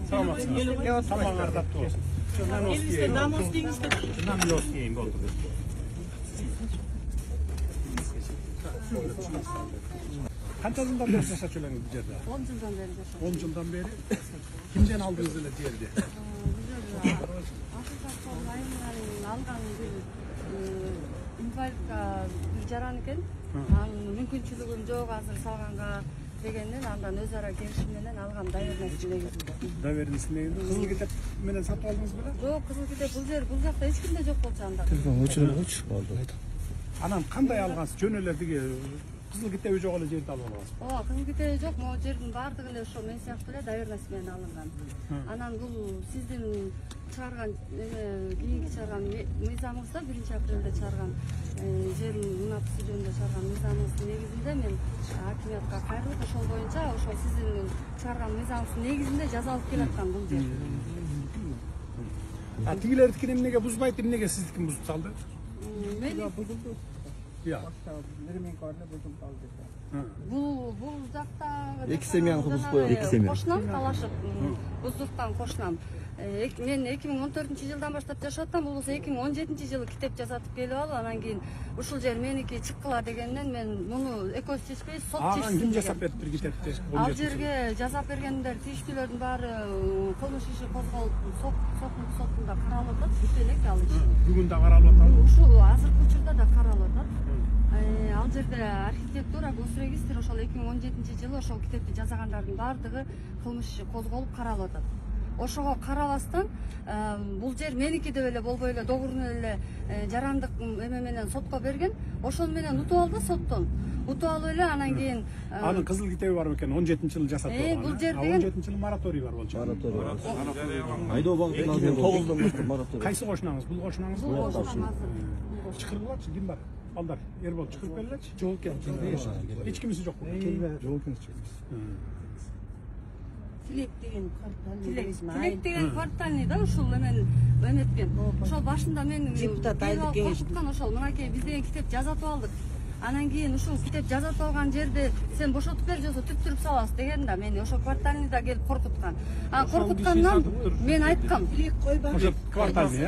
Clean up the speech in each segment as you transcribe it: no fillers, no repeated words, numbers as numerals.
Tamam ardaklı olsun. Elinizde namus deyinizde. Namus diyeyim oldu. Qancha yıldan beri yaşatıyorsunuz bu yerda? 10 yıldan beri yaşıyorum. 10 yıldan beri. Kimden aldınız öyle yerdi? Algan bir invalidga bir jaran eкен. Мүмкүнчүлүгүм жок азыр салганга дегенден андан өз ара келишим менен алгам доверенность негизинде. Доверенность негизинде. Кызыл китеп менен сатып алдыңыз беле? Жок, кызыл китеп бул жакта эч кимде жок болчу анда. Телефон өчүрүп болду. Анан кандай алгансыз? Жөн эле тиги кызыл китеби жок эле жерди алып алгансыз? Ооба, кызыл китеби жок, могу жердин баардыгы эле ошо мен сыяктуу эле доверенность менен алынган. Анан бул сиздин чыгарган кийинки чыгарган мыйзамыңызда 1-апрелде чыгарган жер мунапысы жөнүндө чыгарган мыйзамыңыздын негизинде мен акимиятка кайрылып ошол боюнча ошол сиздин чыгарган мыйзамыңыздын негизинде жаза алып келаткан бул жер. Тигилердикини эмнеге бузбайт, эмнеге сиздикин бузуп салды? Бул жакта эки семьяны бузуп коюп, эки семья. Кошунам талашып, буздуктан кошунам. Мен 2014-жылдан баштап жашап атам, бул болсо 2017-жылы китеп жасатып келип алып, анан кийин ушул жер меники чыккыла дегенден мен муну экөөбүз чечпей, сот чечсин. Ким жасап бериптир китепти? Ал жерге жазап бергендер тийиштүүлөрдүн баары кылмыш иши козголуп, соттунда каралып атат, бүт элек ал иш. Бүгүн да каралып атат. Ушул азыркы учурда да каралып атат. Ал жерде архитектура госрегистр ошол 2017-жылы ошол китепти жазагандардын баардыгы кылмыш иши козголуп каралып атат. Ошого карабастан бул жер меники деп эле болбой эле догурун эле жарандык эме менен сотко берген. Ошону менен утуп алды соттон. Утуп алып эле анан кийин анын кызыл китеби бар экен, 17-жылы жасап койгон. Бул жер деген 17-жылы мораторий бар болчу. Айдоо багытынан 9-дон баштап мораторий. Кайсы кошунаңыз? Бул кошунаңыз? бул кошунам Чыкыргылачы, ким бар? Балдар, Эрбол чыкырып келелечи. Жок экен. Эч кимиси жок. Жок экен. Тилек деген квартальный да ушул эмен эметкен. Ошол башында мен депутат айлык кеңештен ошол мынакей биз деген китеп жазатып алдык. Анан кийин ушул китеп жазатып алган жерди сен бошотуп бер жоксо түптүрүп салабыз деген да мени ошол квартальныйда келип коркуткан. Коркуткандан мен айткам. Ошо квартальный,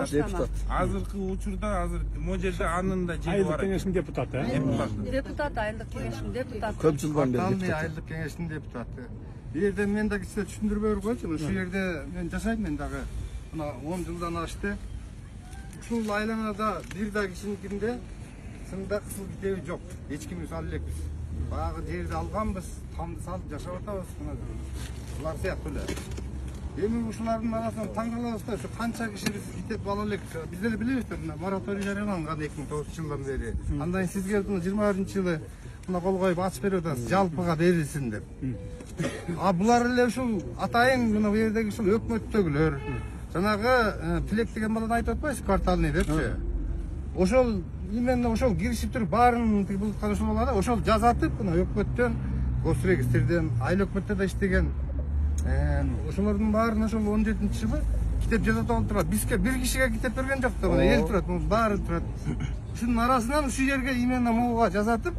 Депутат. Азыркы учурда азыр могу жерде анын да жери бар. Айлык кеңештин депутаты, Депутат, айлык кеңештин депутаты. Көп жылдан бери Квартальный депутат. айлык кеңештин депутаты. Бул жерде мен да кичине түшүндүрүп койчу. Ушул жерде мен жашайм, мен дагы мына 10 жылдан ашты. Ушул айланада бир да кишиникинде сында кызыл китеби жок. Эч ким сала элекпиз. Баягы жерди алганбыз, тамды салып жашап атабыз. Булар сыяктуу эле. Эми ушулардын арасынан таң калабыз да, ушу канча киши биз китеп ала элек. Биз деле билебиз да, мына мораторий жарыяланган 2009-жылдан бери. Андан кийин сизге мына 21-жылы мына кол коюп ачып берип атасыз, жалпыга берилсин деп. Булар эле ушул атайын мына бу жердеги ушул өкмөттөгүлөр. Жанагы Тилек деген баланы айтып атпайсыз, квартальный депчи. Ошол именно ошол киришип туруп баарын булуткан ошол балада ошол жазатып мына өкмөттөн, госрегистрден, айыл өкмөттө да иштеген. Ошолордун баарын ошол 17-жылы китеп жазатып алып турат. Бизге бир кишиге китеп берген жок да, мына эл турат, баары турат. Ушунун арасынан ушул жерге именно могуга жазатып,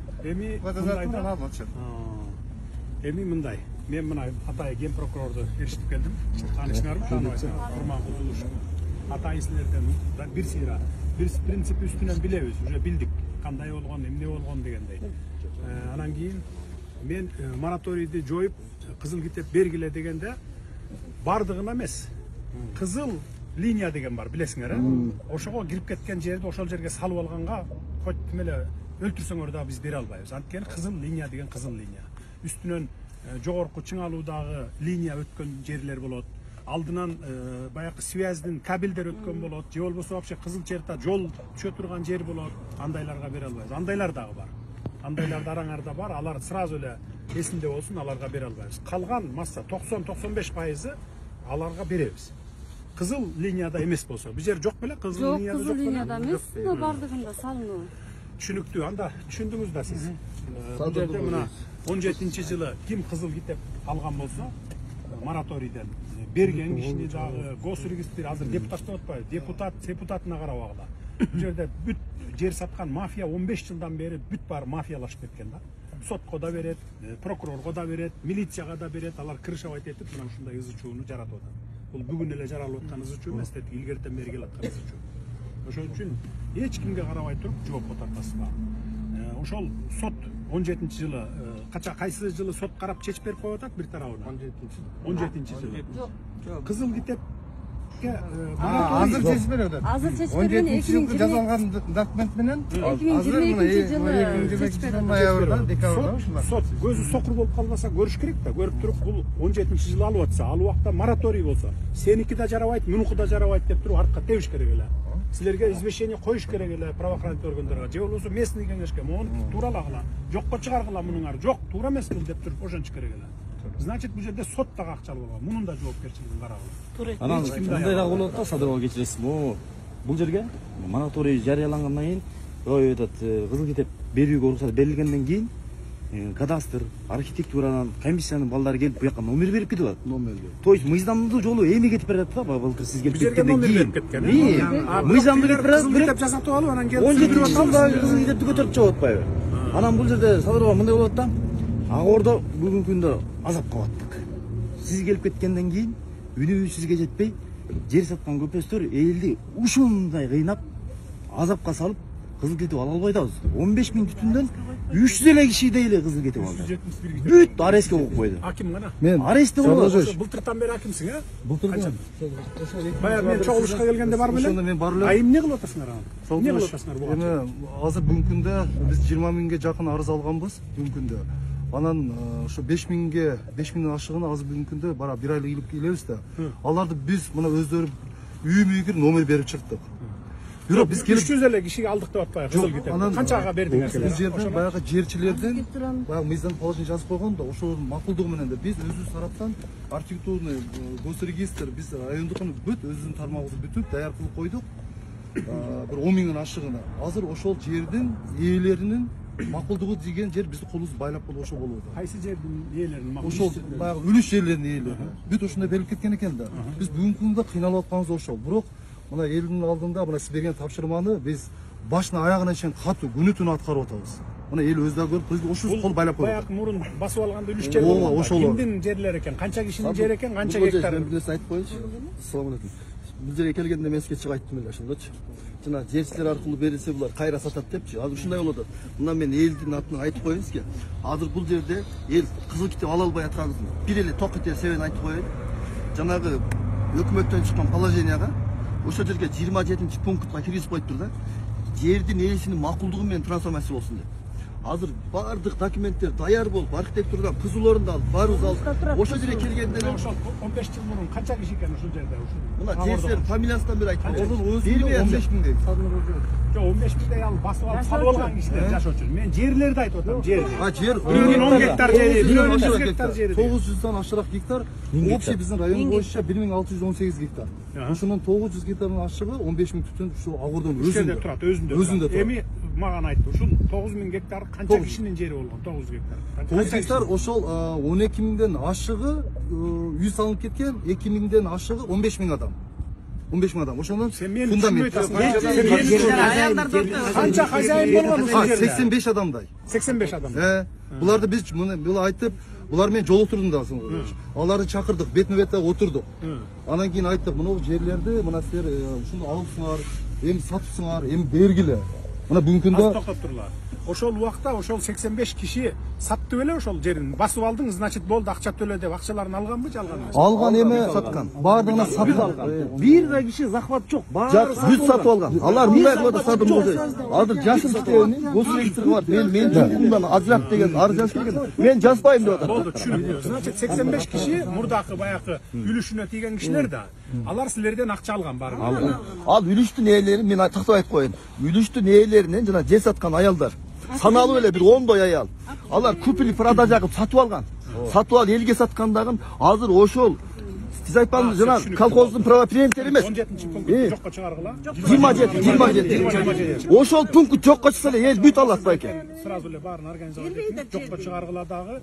эми мындай. Мен мына Атай ген прокурорду эшитип келдим. Таанышыңарбы? Курман Кузулуш. Атайын силерден бир сыйра, бир принцип үстүнөн билебиз, уже билдик кандай болгон, эмне болгон дегендей. Анан кийин мен мораторийди жоюп, кызыл китеп бергиле дегенде бардыгына эмес. Кызыл линия деген бар, билесиңер, ошого кирип кеткен жерди ошол жерге салып алганга хоть эмеле өлтүрсөңөр да биз бере албайбыз. Анткени кызыл линия деген кызыл линия. Үстүнөн жогорку чыңалуудагы линия өткөн жерлер болот. Алдынан баягы связьдин кабелдер өткөн болот. Же болбосо вообще кызыл черта жол түшө турган жер болот. Андайларга бере албайбыз. Андайлар дагы бар. Андайларды араңарда бар. Алар сразу эле эсинде болсун, аларга бере албайбыз. Калган масса 90-95% аларга беребиз. Кызыл линияда эмес болсо. Бул жер жок беле? Кызыл линияда жок. Кызыл линияда эмес, бардыгында салынуу. Түшүнүктүү. Анда түшүндүңүз да сиз. Бул жерде мына 17-жылы ким кызыл китеп алган болсо, мораторийден берген кишини дагы госрегистр азыр депутат деп атпайбы? Депутатына карабагыла. Бул жерде бүт жер саткан мафия 15 жылдан бери бүт бар мафиялашып кеткен да. сотко да берет, прокурорго да берет, милицияга да берет. Алар кырышабайт этип мына ушундай ызы чууну жаратып атат. Бул бүгүн эле жаралып аткан ызы чуу эмес, илгертен бери келаткан ызы чуу. Ошол үчүн эч кимге карабай туруп жоопко тартасыздар. Ошол сот 17-жылы кайсы жылы сот карап чечип берип коюп атат бир тарабына. 17-жылы. Кызыл китепке азыр чечип берип атат. Азыр чечип берген 2020 жазылган документ менен 2022 жылы чечип берип ноябрда, декабрда ушулар. сот көзү сокур болуп калбаса көрүш керек да. Көрүп туруп бул 17-жылы алып атса, ал убакта мораторий болсо, сеники да жарабайт, мунуку да жарабайт деп туруп артка тебиш керек эле. Силерге извещение коюш керек эле правоохранительный органдарга. Же болбосо местный кеңешке мону туралагыла, жокко чыгаргыла мунуңар. Жок, туура эмес бул деп туруп ошончу керек эле. Значит, бул жерде сот дагы акчалуу болгон. Мунун да жоопкерчилигин карагыла. Анан мындай дагы болот да, Садырова кечиресизби? Бул жерге мораторий жарыялангандан кийин, ой этот кызыл китеп берүүгө уруксат берилгенден кийин кадастр, архитектуранын, комиссиянын балдары келип буяка номер берип кетип атат. То есть мыйзамдуу жолу эми кетип барат да, былтыр сиз келип кеткенден кийин. Мыйзамды кетип барат, китеп жасатып алып анан келип 17 жылда кызыл китепти көтөрүп чыгып атпайбы? Анан бул жерде Садырова мындай болот да. Агордо бүгүнкү күндө азапка баттык. Сиз келип кеткенден кийин үнүбүз сизге жетпей, жер саткан көпөстөр элди ушундай кыйнап, азапка салып, кызыл кетип ала албай атабыз. 15 000 түтүндөн 300 эле киши дейли кызыл кетип алды. Бүт арестке коюп койду. Аким гана. Мен арестте болдум. Былтыртан бери акимсиң, а? Былтырдан. Баягы мен чогулушка келгенде бар беле? Ошондо мен бар элем. А эмне кылып атасыңар анан? Эмне кылып атасыңар буга? Эми азыр бүгүнкү күндө биз 20 миңге жакын арыз алганбыз бүгүнкү күндө. Анан ошо 5 миңден ашыгына азыр бүгүнкү күндө бара бир айлык илип келебиз да. Аларды биз мына өздөрү үй-мүйгүр номер берип чыктык. Бирок биз келип 300 эле кишиге алдык деп атпайбы кызыл китеп. Канчага бердиңер? Бул жерде баягы жерчилердин баягы мыйзам положение жазып койгон да, ошонун макулдугу менен да биз өзүбүз тараптан архитектурный госрегистр биз райондукун бүт өзүбүздүн тармагыбызды бүтүп даяр кылып койдук. Бир 10 миңден ашыгына. Азыр ошол жердин ээлеринин макулдугу деген жер биздин колубуз байлап болуп ошол болуп атат. Кайсы жердин ээлерин макул? Ошол баягы үлүш жерлеринин ээлери. Бүт ошондой берилип кеткен экен да. Биз бүгүнкү күндө кыйналып атканыбыз ошол. Бирок мына элдин алдында мына сиз берген тапшырманы биз башына аягына чейин катуу күнү-түнү аткарып атабыз. Мына эл өз дагы көрүп, биз ошол кол байлап койдук. Баягы мурун басып алганда үлүш жер болгон. Ошол. Кимдин жерлери экен? Канча кишинин жери экен? Канча гектар? Мен бир нерсе айтып коеюнчу. Assalamu alaikum. Бул жерге келгенде мен сизге чыгып айттым эле ошондочу. Жана жерчилер аркылуу берилсе булар кайра сатат депчи. Азыр ушундай болуп атат. Мына мен элдин атынан айтып коеюн сизге. Азыр бул жерде эл кызыл китеп ала албай атканын бир эле ток кетер себебин айтып коеюн. Жанагы өкмөттөн чыккан положенияга ошол жерге 27 пунктка киргизип коюптур да. Жердин ээлесинин макулдугу менен трансформация болсун деп. Азыр бардык документтер даяр болуп, архитектурадан пызуларын да алып, баарыбыз алып, ошол жерге келгенде Ошол 15 жыл мурун канча киши экен ушул жерде? мына жерчилер фамилиясынан бери айтып Ошол өзүндө 15 миңдей. Жок, 15 миңдей алып басып алып салып алган кишилер жашоочу. Мен жерлерди айтып атам, жерди. Жер Бирөөнүн 10 гектар жери, бирөөнүн 100 гектар жери. 900дан ашыраак гектар, общий биздин район боюнча 1618 гектар. Ошонун 900 гектардын ашыгы 15 миң түтүн ушул Агордон өзүндө турат, өзүндө. турат. Эми маған айтты, ушул 9000 гектар канча кишинин жери болгон? 9 гектар. 9 гектар ошол 12 миңден ашыгы үй салынып кеткен, 2 миңден ашыгы 15 миң адам. 15 миң адам. Ошондон фундамент. Канча хозяин болгон ушул жерде? 85 адамдай. 85 адам. Буларды биз муну айтып, булар менен жолуктурдум да. Аларды чакырдык, бетме-бет отурдук. Анан кийин айттык, мына жерлерди мына силер ушуну алыпсыңар, эми сатыпсыңар, эми бергиле. Мына бүгүнкү күндө токтоп турлар. Ошол убакта ошол 85 киши сатты беле ошол жерин. Басып алдың, значит болду, акча төлө деп акчаларын алганбы, алган эмес? алган эми саткан. Бардыгына сатып алган. Бир да киши захват жок. Баары бүт сатып алган. Алар мындай кылып сатып алды. Азыр жашыл китебини госрегистрге бар. Мен жумумдан азыраак деген арыз жазып келген. Мен жазбайм деп атат. Болду, түшүндүм. Значит 85 киши мурдакы баягы үлүшүнө тийген кишилер да. Алар силерден акча алган баары. Ал үлүштүн ээлери мен тактап айтып коеюн. Үлүштүн ээлеринен жана жер саткан аялдар. Саналуу эле бир 10 аял. Алар купили продажа кылып сатып алган. Сатып алып элге саткандагын азыр ошол сиз айтпадыңыз жана колхоздун правоприемниктери эмес. 17 пункт жокко чыгаргыла. 27. Ошол пункт жокко чыкса эле эл бүт алат байке. Сразу эле баарын организовать этип жокко чыгаргыла дагы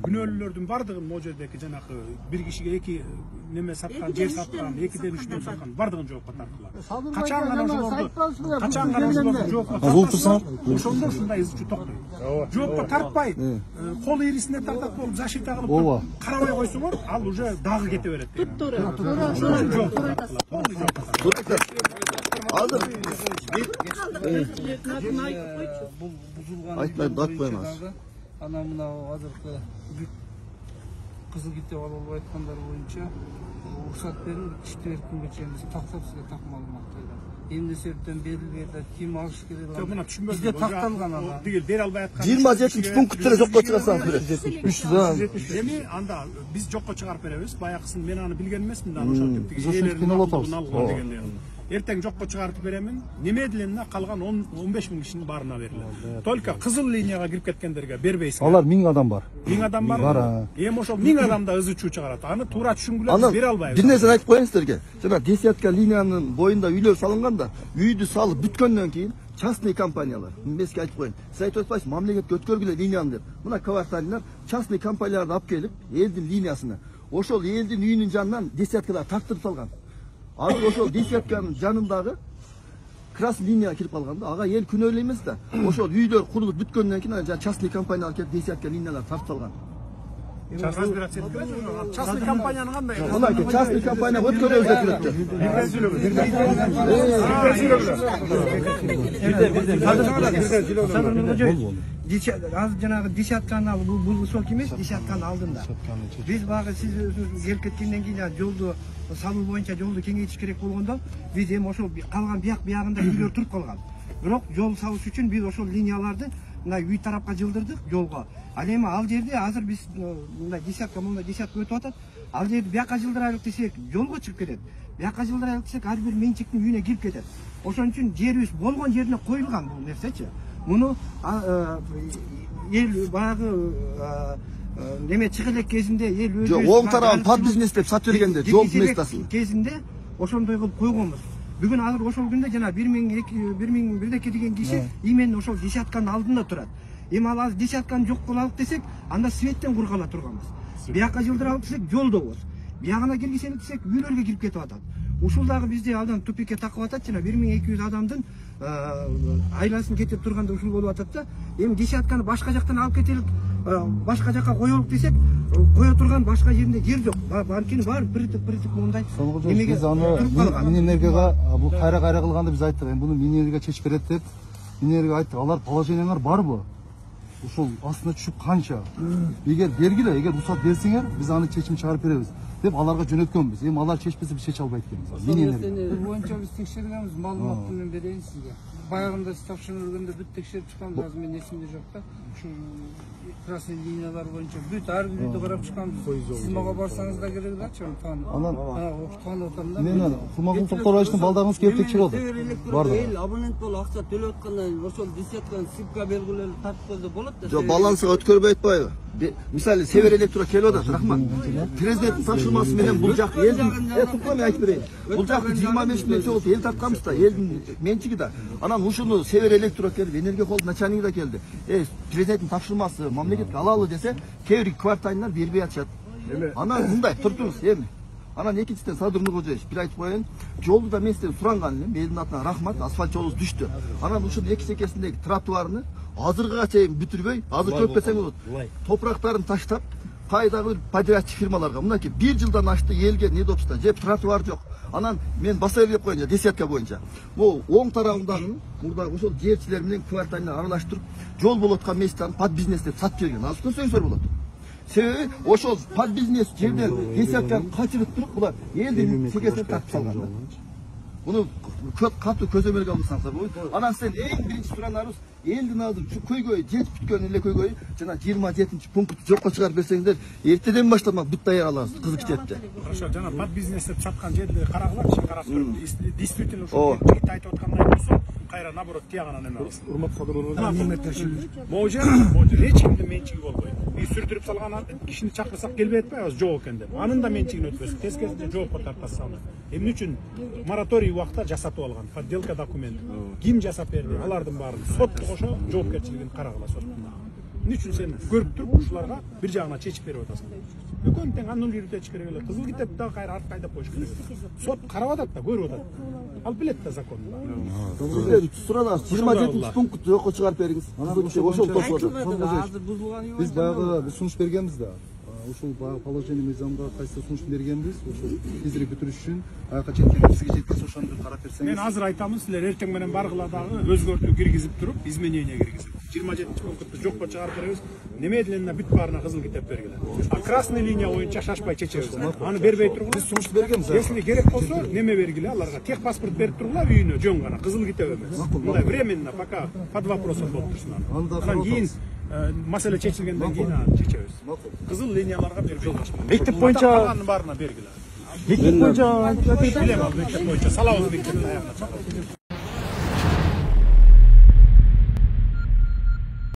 күнөөлүүлөрдүн бардыгын могу жердеки жанакы бир кишиге 2 неме саткан, жер саткан, 2ден 3дөн саткан бардыгын жоопко тартылат. Качан гана ошолорду жоопко тартса, ошондо ушундай из токтойт. Жоопко тартпай, кол ирисине тартат болуп защита кылып карабай койсоңор, ал уже дагы кете берет. Азыр бул бузулган айтпайм, атпайм. Ана мынау азыркы кызыл китеп алып айткандар боюнча уруксат берип ишти эркинге чейин тактап сизге так маалымат берет. Эмне себептен берилбей атат, ким алыш керек? Мына түшүнбөдүм. Бизде такталган ана. Тигил бере албай аткан. 27 пункттер жокко чыгарсаң берет. 300 Эми анда биз жокко чыгарып беребиз. Баягысын мен аны билген эмесмин да, ошол тиги эртең жокко чыгарып беремин. Неме делена калган 15 миң кишинин баарына берилет. Только кызыл линияга кирип кеткендерге бербейсиң. Алар 1000 адам бар. 1000 адам бар. Эми ошол 1000 адамда ызы чуу чыгарат. Аны туура түшүнгүлө биз бере албайбыз. Бир нерсе айтып коеюн силерге. Жана десятка линиянын боюнда үйлөр салынган да, үйдү салып бүткөндөн кийин частный компаниялар, мен сизге айтып коеюн. Сиз айтып атпайсыз, мамлекетке өткөргүлө линияны деп. Мына кварталдар частный компанияларды алып келип, элдин линиясына, ошол элдин үйүнүн жанынан десяткалар тартып салган. Азыр ошол десятканын жанындагы красный линияга кирип калган да, ага эл күнөөлүү эмес да. Ошол үйлөр курулуп бүткөндөн кийин частный компаниялар келип десятка линиялар тартып салган. Частный компаниянын кандай? Мына частный компания өткөрөбүз Азыр жанагы десятканы алып, бул высокий эмес, десятканын алдында. Биз багы сиз өзүңүз келип кеткенден кийин жолду салуу боюнча жолду кеңейтиш керек болгондо, биз эми ошол калган биягында үйлөр туруп калган. Бирок жол салыш үчүн биз ошол линияларды мына үй тарапка жылдырдык жолго. Ал эми ал жерде азыр биз мындай десятка өтүп атат. Ал жерди бияка жылдырайлык десек, жолго чыгып кетет. Бияка жылдырайлык десек, ар бир менчиктин үйүнө кирип кетет. Ошон үчүн жерибиз болгон жерине коюлган бул нерсечи. Муну эл баягы неме чыгы элек кезинде эл өзү жок, оң тарабын под бизнес деп сатып бергенде жол местасын кезинде ошондой кылып койгонбуз. Бүгүн азыр ошол күндө жана 1000 деген киши именно ошол десятканын алдында турат. Эми ал азыр десятканы жок кылалык десек, анда светтен кургала турганбыз. Бияка жылдыралык десек, жолдобуз. Биягына киргизелик десек, үйлөргө кирип кетип атат. Ушул дагы бизди алдан тупикке такып атат, жана 1200 адамдын айласын кетип турганда ушул болуп атат да. Эми десятканы башка жактан алып кетелик, башка жакка коелук десек, кое турган башка жеринде жер жок. Банкини бар биритип мондай. Биз аны Минэнергияга бул кайра кылганда биз айттык, эми буну Минэнергия чечип берет деп. Минэнергия айтты, алар положениялар барбы? Ушул астына түшүп канча? Эгер бергиле, эгер рұқсат берсеңер, биз аны чечим чыгарып беребиз деп аларга жөнөткөнбүз. Эми алар чечпесе биз чече албайт экенбиз. Минэнергия боюнча биз текшергенбиз, маалыматты мен берейин сизге. Баягында сиз тапшырганда бүт текшерип чыкканбыз, азыр мен эсимде жок да. Ушул красный линиялар боюнча бүт ар бир үйдү карап чыкканбыз. Сиз мага барсаңыз да керек элечи, Анан окуткан отам да. мен Кумагул Токторовичтин балдагыңыз келип текшерип алды. Барды. Эл абонент болуп акча төлөп аткандан кийин ошол десятканы сипка белгилери тартып койсо болот да. жок, балансыга өткөрбөй атпайбы? Мисалы Север Электро келип атат, рахмат. Президенттин тапшырмасы менен бул жак элдин мен айтып берейин. Бул жакты 25 миң жолу эл тартканбыз да, элдин менчиги да. Анан ушуну Север Электро келип, Энергия холд начальниги да келди. Президенттин тапшырмасы мамлекетке алалы десе, кээ бир кварталдар бербей атышат. Анан мындай туртуңуз эми. Анан экинчиден Садыр Нуркожоевич бир айтып коеюн, жолду да мен сизден суранган элем, элдин атынан рахмат, асфальт жолубуз түштү. Анан ушул эки чекесиндеги тротуарны азыркыга чейин бүтүрбөй, азыр көп берсең болот. Топурактарын таштап, кайдагы бир подрядчик фирмаларга мынакей 1 жылдан ашты элге недопусту, же тротуар жок. Анан мен баса элеп коеюн, десятка боюнча. Могу оң тарабындагы мурдагы ошол жерчилер менен кварталны аралаштырып, жол болуп аткан местен под бизнес деп сатып берген. Азыр көрсөңүздөр болот. Себеби ошол под бизнес жерден десятканы качырып туруп, булар элдин чекесине тартып салган. Буну катуу көзөмөлгө алсаңыздар болот. Анан сен эң биринчи суранарыбыз элдин азыр ушу көйгөй жетип бүткөн эле көйгөй жана 27-пункт жокко чыгарып берсеңдер, эртеден баштап бүт даяр алабыз кызыл китепте. Ошо жана под бизнес деп саткан жерди карагылачы, карап туруп, действительно ошо жигит айтып аткандай болсо, кайра наоборот тиягынан эме алабыз. Урматтуу кадрлар, Могу жер эч кимдин менчиги болбойт. Биз сүрдүрүп салган кишини чакырсак келбей атпайбыз, жок экен деп. Анын да менчигин өткөзүп, тескерисинче жоопко тартасыз аны. Эмне үчүн мораторий убакта жасатып алган, подделка документ. Ким жасап берди? Алардын баарын сот ошо жоопкерчилигин карагыла соттун. Эмне үчүн сен көрүп туруп ушуларга бир жагына чечип берип атасың? Экөөнү тең анын үйрөтөч керек эле. Кызыл китепти дагы кайра артка айдап коюш керек. Сот карап атат да, көрүп атат. Ал билет да законду. Сурана 27-пункт жокко чыгарып бериңиз. Ошол тосуп атат. Азыр бузулган yok. Биз баягы сунуш бергенбиз да. Ушул баягы положение мыйзамга кайсы сунуш бергенбиз. Ошол тезирээк бүтүрүш үчүн аяка чейин бизге жеткиз ошондо карап берсеңиз. Мен азыр айтамын, силер эртең менен баргыла дагы өзгөртүү киргизип туруп, изменение киргизип. 27-пунктты жокко чыгарып беребиз. Немедленно бүт баарына кызыл китеп бергиле. А красный линия боюнча шашпай чечебиз. Аны бербей тургула. Биз сунуш бергенбиз. Если керек болсо, неме бергиле аларга? Тех паспорт берип тургула үйүнө жөн гана, кызыл китеп эмес. Мындай временно пока под вопросом болуп турсун. Андан кийин маселе чечилгенден кийин аны чечебиз. Кызыл линияларга бербей. Мектеп боюнча баарына бергиле. Мектеп боюнча, мектеп боюнча салабыз мектептин аягына чыгып.